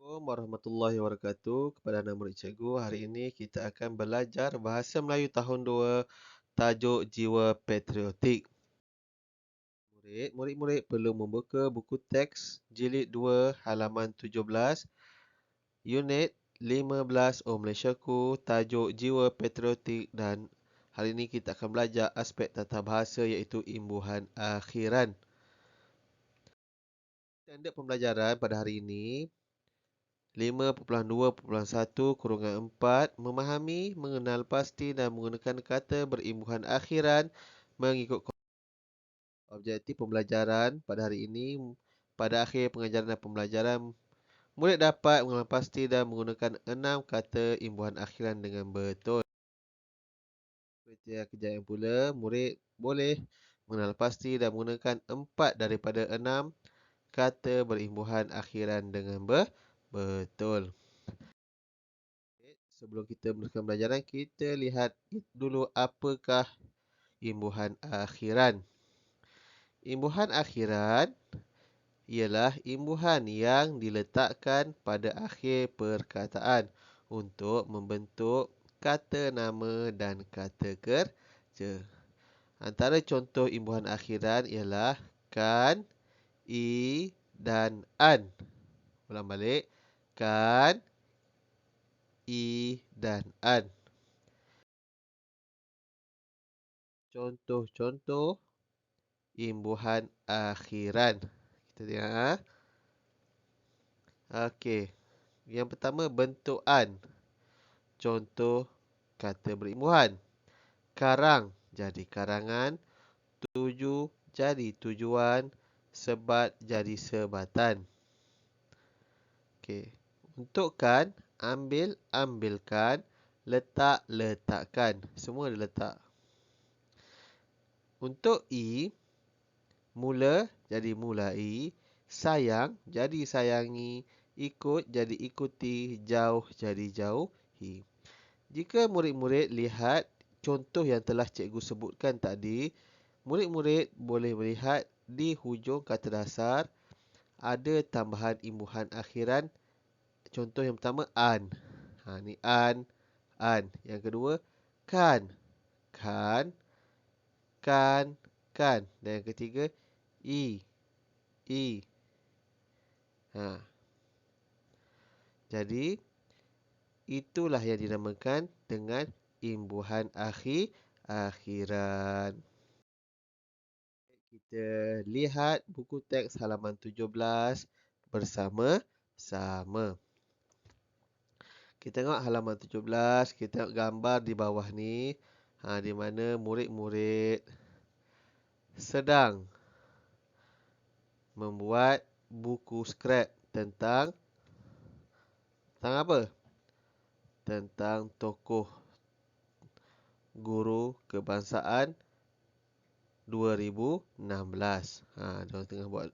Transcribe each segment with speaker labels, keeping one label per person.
Speaker 1: Assalamualaikum warahmatullahi wabarakatuh. Kepada anak murid cikgu, hari ini kita akan belajar Bahasa Melayu tahun 2, tajuk Jiwa Patriotik. Murid-murid perlu membuka buku teks jilid 2 halaman 17, unit 15 Malaysiaku, tajuk Jiwa Patriotik, dan hari ini kita akan belajar aspek tata bahasa iaitu imbuhan akhiran. Standard pembelajaran pada hari ini 5.2.1-4 memahami, mengenal pasti dan menggunakan kata berimbuhan akhiran mengikut objektif pembelajaran pada hari ini. Pada akhir pengajaran dan pembelajaran, murid dapat mengenal pasti dan menggunakan 6 kata imbuhan akhiran dengan betul. Kriteria kejayaan pula, murid boleh mengenal pasti dan menggunakan 4 daripada 6 kata berimbuhan akhiran dengan betul. Sebelum kita meneruskan pembelajaran, kita lihat dulu apakah imbuhan akhiran. Imbuhan akhiran ialah imbuhan yang diletakkan pada akhir perkataan untuk membentuk kata nama dan kata kerja. Antara contoh imbuhan akhiran ialah kan, i dan an. Ulang balik. Kan, i dan an. Contoh-contoh imbuhan akhiran. Kita tengok. Okey. Yang pertama bentukan. Contoh kata berimbuhan. Karang jadi karangan. Tuju jadi tujuan. Sebat jadi sebatan. Okey. Untuk kan, ambil, ambilkan. Letak, letakkan. Semua ada letak. Untuk i, mula jadi mulai, sayang jadi sayangi, ikut jadi ikuti, jauh jadi jauhi. Jika murid-murid lihat contoh yang telah cikgu sebutkan tadi, murid-murid boleh melihat di hujung kata dasar ada tambahan imbuhan akhiran. Contoh yang pertama an. Ni an, an. Yang kedua kan, kan, kan, kan. Dan yang ketiga i, i. Jadi itulah yang dinamakan dengan imbuhan akhiran. Kita lihat buku teks halaman 17 bersama-sama. Kita tengok halaman 17, kita tengok gambar di bawah ni. Di mana murid-murid sedang membuat buku scrap tentang apa? Tentang tokoh guru kebangsaan 2016. Diorang tengah buat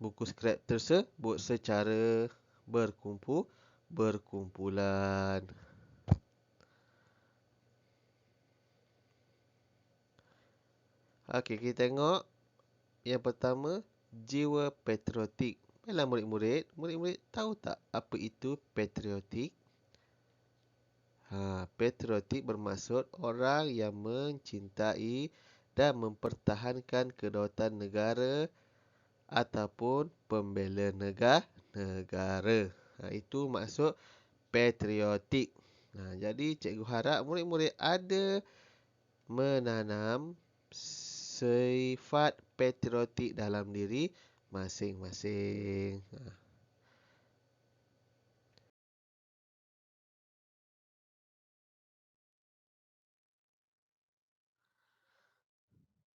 Speaker 1: buku scrap tersebut secara berkumpulan. Okey, kita tengok yang pertama, jiwa patriotik. Baiklah murid-murid, murid-murid tahu tak apa itu patriotik? Patriotik bermaksud orang yang mencintai dan mempertahankan kedaulatan negara ataupun pembela negara. Itu maksud patriotik. Jadi cikgu harap murid-murid ada menanam sifat patriotik dalam diri masing-masing.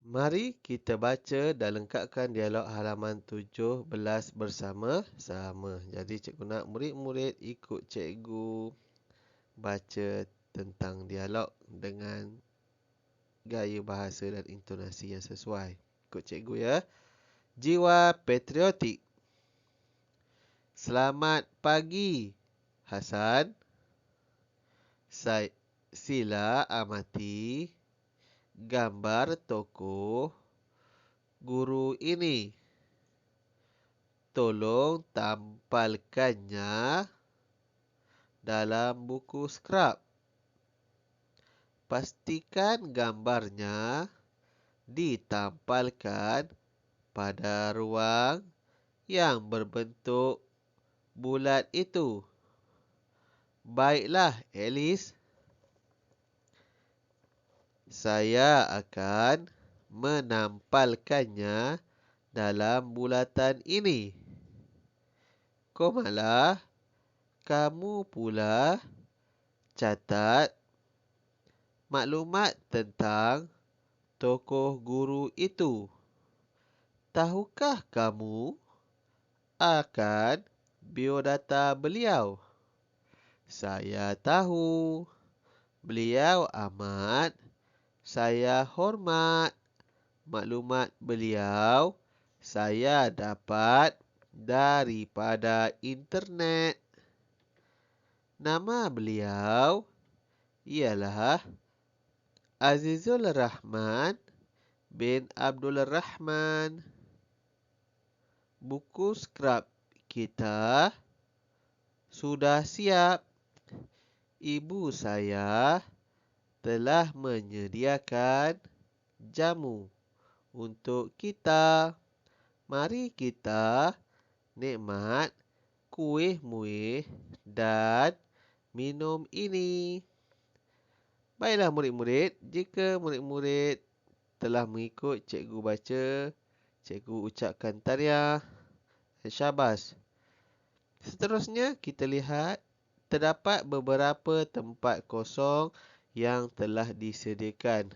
Speaker 1: Mari kita baca dan lengkapkan dialog halaman 17 bersama-sama. Jadi cikgu nak murid-murid ikut cikgu baca tentang dialog dengan gaya bahasa dan intonasi yang sesuai. Ikut cikgu ya. Jiwa patriotik. Selamat pagi, Hasan. Sila amati gambar tokoh guru ini. tolong tampalkannya dalam buku skrap. Pastikan gambarnya ditampalkan pada ruang yang berbentuk bulat itu. Baiklah, Alice. Saya akan menampalkannya dalam bulatan ini. Komala, kamu pula catat maklumat tentang tokoh guru itu. Tahukah kamu akan biodata beliau? Saya tahu. Beliau amat saya hormat. Maklumat beliau saya dapat daripada internet. Nama beliau ialah Azizul Rahman bin Abdul Rahman. Buku skrap kita sudah siap. Ibu saya telah menyediakan jamu untuk kita. Mari kita nikmat kuih-muih dan minum ini. Baiklah murid-murid, jika murid-murid telah mengikut cikgu baca, cikgu ucapkan tahniah dan syabas. Seterusnya kita lihat terdapat beberapa tempat kosong yang telah disediakan.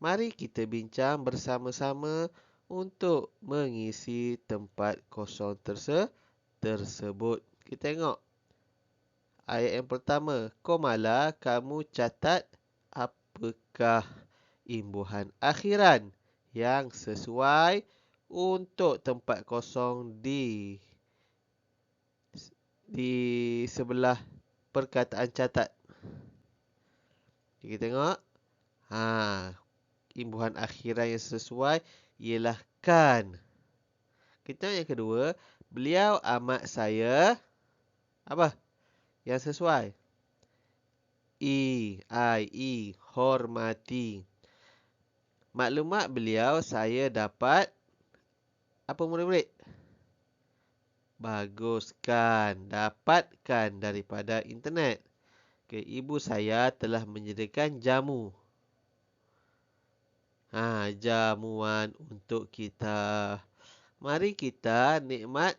Speaker 1: Mari kita bincang bersama-sama untuk mengisi tempat kosong tersebut. Kita tengok ayat yang pertama. Komala, kamu catat apakah imbuhan akhiran yang sesuai untuk tempat kosong di sebelah perkataan catat. Kita tengok. Imbuhan akhiran yang sesuai ialah kan. Kita tengok yang kedua. Beliau amat saya. Apa? Yang sesuai. Hormati. Maklumat beliau saya dapat. Apa murid-murid? Baguskan. Dapatkan daripada internet. Ibu saya telah menyediakan jamu. Jamuan untuk kita. Mari kita nikmat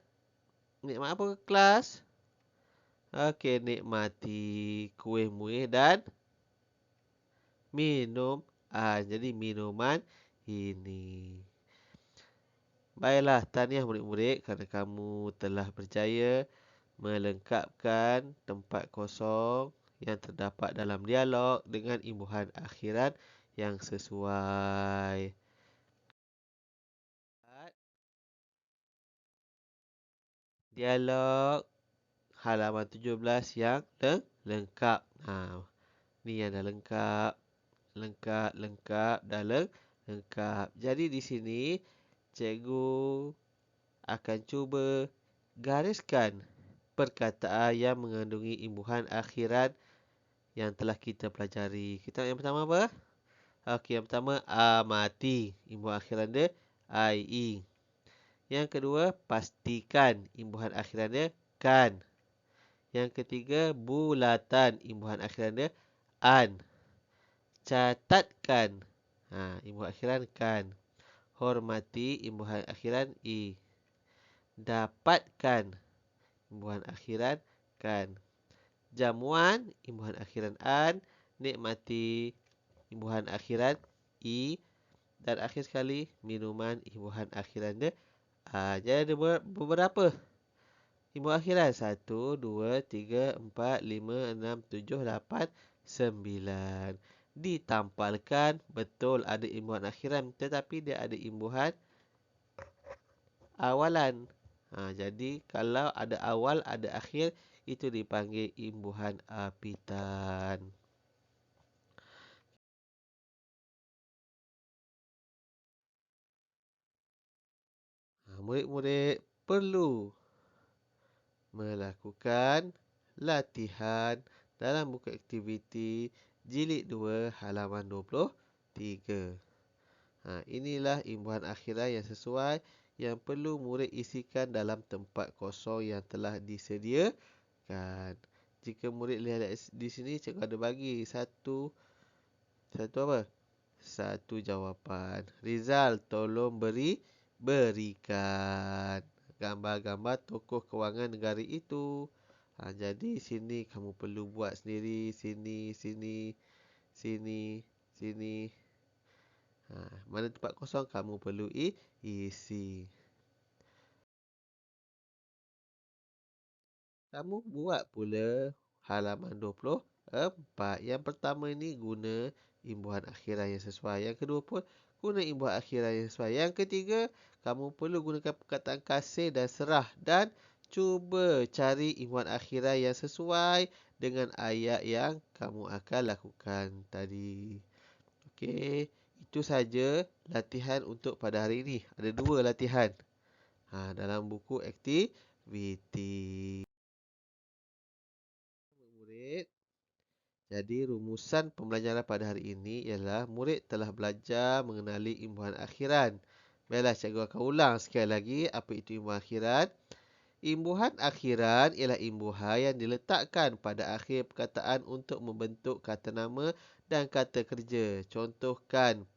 Speaker 1: apa kelas? Nikmati kuih-muih dan minum. Jadi minuman ini. Baiklah, tahniah murid-murid kerana kamu telah berjaya melengkapkan tempat kosong yang terdapat dalam dialog dengan imbuhan akhiran yang sesuai. Dialog halaman 17 yang lengkap. Ni yang dah lengkap. Lengkap dah lengkap. Jadi di sini cikgu akan cuba gariskan perkataan yang mengandungi imbuhan akhiran yang telah kita pelajari. Kita yang pertama apa? Yang pertama amati. Imbuhan akhiran dia IE. Yang kedua pastikan. Imbuhan akhiran dia kan. Yang ketiga bulatan. Imbuhan akhiran dia an. Catatkan. Imbuhan akhiran kan. Hormati. Imbuhan akhiran I. Dapatkan. Imbuhan akhiran kan. Jamuan. Imbuhan akhiran an. Nikmati. Imbuhan akhiran I. Dan akhir sekali minuman. Imbuhan akhiran dia jadi ada beberapa imbuhan akhiran. 1, 2, 3, 4, 5, 6, 7, 8, 9. Ditampalkan. Betul ada imbuhan akhiran. Tetapi dia ada imbuhan awalan. Jadi kalau ada awal, ada akhir, itu dipanggil imbuhan apitan. Murid-murid perlu melakukan latihan dalam buku aktiviti jilid 2 halaman 23. Inilah imbuhan akhiran yang sesuai yang perlu murid isikan dalam tempat kosong yang telah disediakan. Jika murid lihat di sini, cikgu ada bagi satu apa? Satu jawapan. Rizal, tolong berikan gambar-gambar tokoh kewangan negara itu. Jadi sini kamu perlu buat sendiri, sini, sini, sini, sini. Mana tempat kosong kamu perlu isi. Kamu buat pula halaman 24. Yang pertama ni guna imbuhan akhiran yang sesuai. Yang kedua pun guna imbuhan akhiran yang sesuai. Yang ketiga, kamu perlu gunakan perkataan kasih dan serah. Dan cuba cari imbuhan akhiran yang sesuai dengan ayat yang kamu akan lakukan tadi. Okey, itu saja latihan untuk pada hari ini. Ada 2 latihan dalam buku aktiviti. Murid, jadi rumusan pembelajaran pada hari ini ialah murid telah belajar mengenali imbuhan akhiran. Baiklah, cikgu akan ulang sekali lagi apa itu imbuhan akhiran. Imbuhan akhiran ialah imbuhan yang diletakkan pada akhir perkataan untuk membentuk kata nama dan kata kerja. Contohkan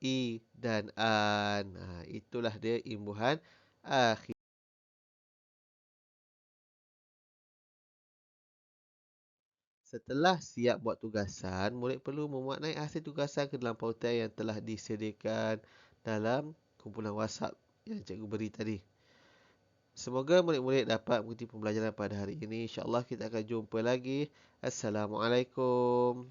Speaker 1: i dan an. Itulah dia imbuhan akhir. Setelah siap buat tugasan, murid perlu memuat naik hasil tugasan ke dalam pautan yang telah disediakan dalam kumpulan WhatsApp yang cikgu beri tadi. Semoga murid-murid dapat mengikuti pembelajaran pada hari ini. InsyaAllah kita akan jumpa lagi. Assalamualaikum.